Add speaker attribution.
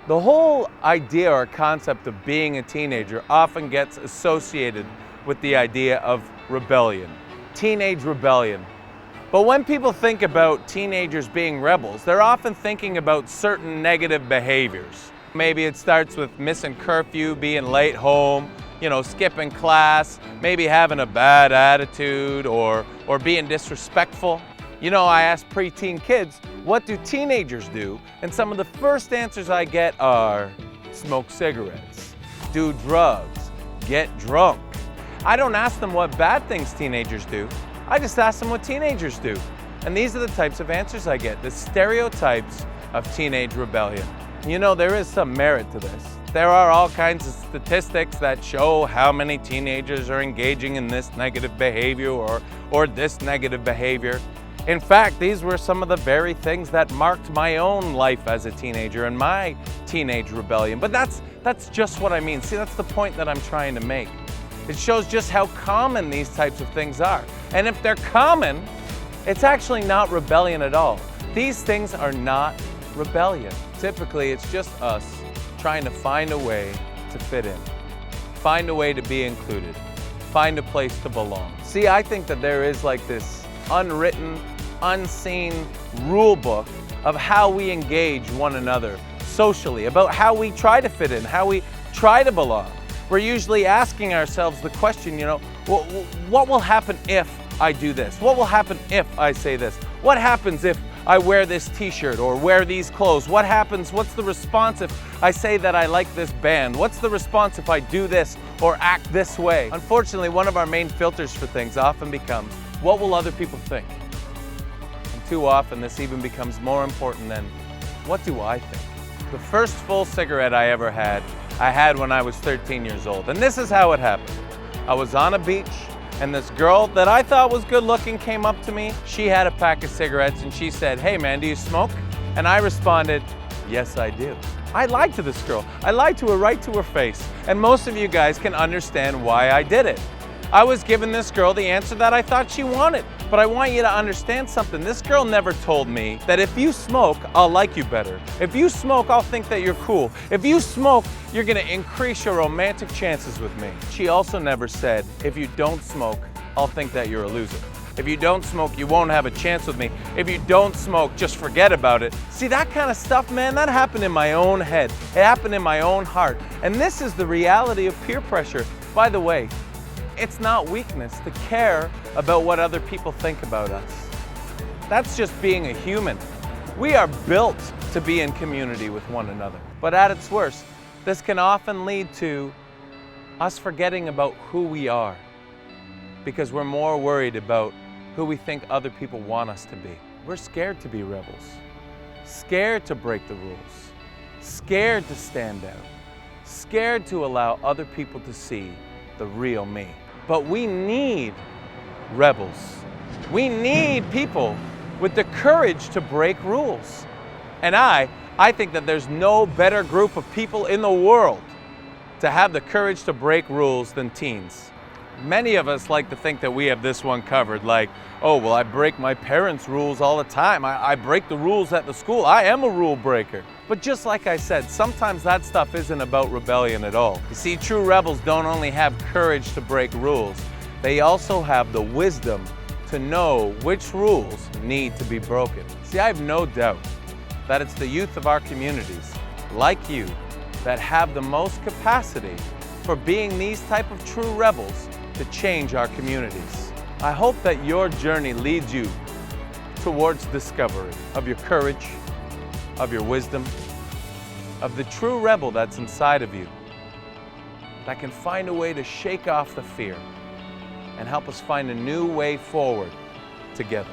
Speaker 1: The whole idea or concept of being a teenager often gets associated with the idea of rebellion, teenage rebellion. But when people think about teenagers being rebels, they're often thinking about certain negative behaviors. Maybe it starts with missing curfew, being late home, skipping class, maybe having a bad attitude or being disrespectful. I ask preteen kids, what do teenagers do? And some of the first answers I get are smoke cigarettes, do drugs, get drunk. I don't ask them what bad things teenagers do. I just ask them what teenagers do. And these are the types of answers I get, the stereotypes of teenage rebellion. There is some merit to this. There are all kinds of statistics that show how many teenagers are engaging in this negative behavior or this negative behavior. In fact, these were some of the very things that marked my own life as a teenager and my teenage rebellion. But that's just what I mean. See, that's the point that I'm trying to make. It shows just how common these types of things are. And if they're common, it's actually not rebellion at all. These things are not rebellion. Typically, it's just us trying to find a way to fit in, find a way to be included, find a place to belong. See, I think that there is like this unwritten, unseen rule book of how we engage one another socially, about how we try to fit in, how we try to belong. We're usually asking ourselves the question, what will happen if I do this? What will happen if I say this? What happens if I wear this t-shirt or wear these clothes? What's the response if I say that I like this band? What's the response if I do this or act this way? Unfortunately, one of our main filters for things often becomes, what will other people think? And too often this even becomes more important than, what do I think? The first full cigarette I ever had, I had when I was 13 years old. And this is how it happened. I was on a beach, and this girl that I thought was good looking came up to me. She had a pack of cigarettes and she said, "Hey man, do you smoke?" And I responded, "Yes, I do." I lied to this girl. I lied to her right to her face. And most of you guys can understand why I did it. I was giving this girl the answer that I thought she wanted. But I want you to understand something. This girl never told me that if you smoke, I'll like you better. If you smoke, I'll think that you're cool. If you smoke, you're gonna increase your romantic chances with me. She also never said, if you don't smoke, I'll think that you're a loser. If you don't smoke, you won't have a chance with me. If you don't smoke, just forget about it. See, that kind of stuff, man, that happened in my own head. It happened in my own heart. And this is the reality of peer pressure. By the way, it's not weakness to care about what other people think about us. That's just being a human. We are built to be in community with one another. But at its worst, this can often lead to us forgetting about who we are because we're more worried about who we think other people want us to be. We're scared to be rebels, scared to break the rules, scared to stand out, scared to allow other people to see the real me. But we need rebels. We need people with the courage to break rules. And I think that there's no better group of people in the world to have the courage to break rules than teens. Many of us like to think that we have this one covered, like, oh, well, I break my parents' rules all the time. I break the rules at the school. I am a rule breaker. But just like I said, sometimes that stuff isn't about rebellion at all. You see, true rebels don't only have courage to break rules, they also have the wisdom to know which rules need to be broken. See, I have no doubt that it's the youth of our communities, like you, that have the most capacity for being these type of true rebels to change our communities. I hope that your journey leads you towards discovery of your courage, of your wisdom, of the true rebel that's inside of you that can find a way to shake off the fear and help us find a new way forward together.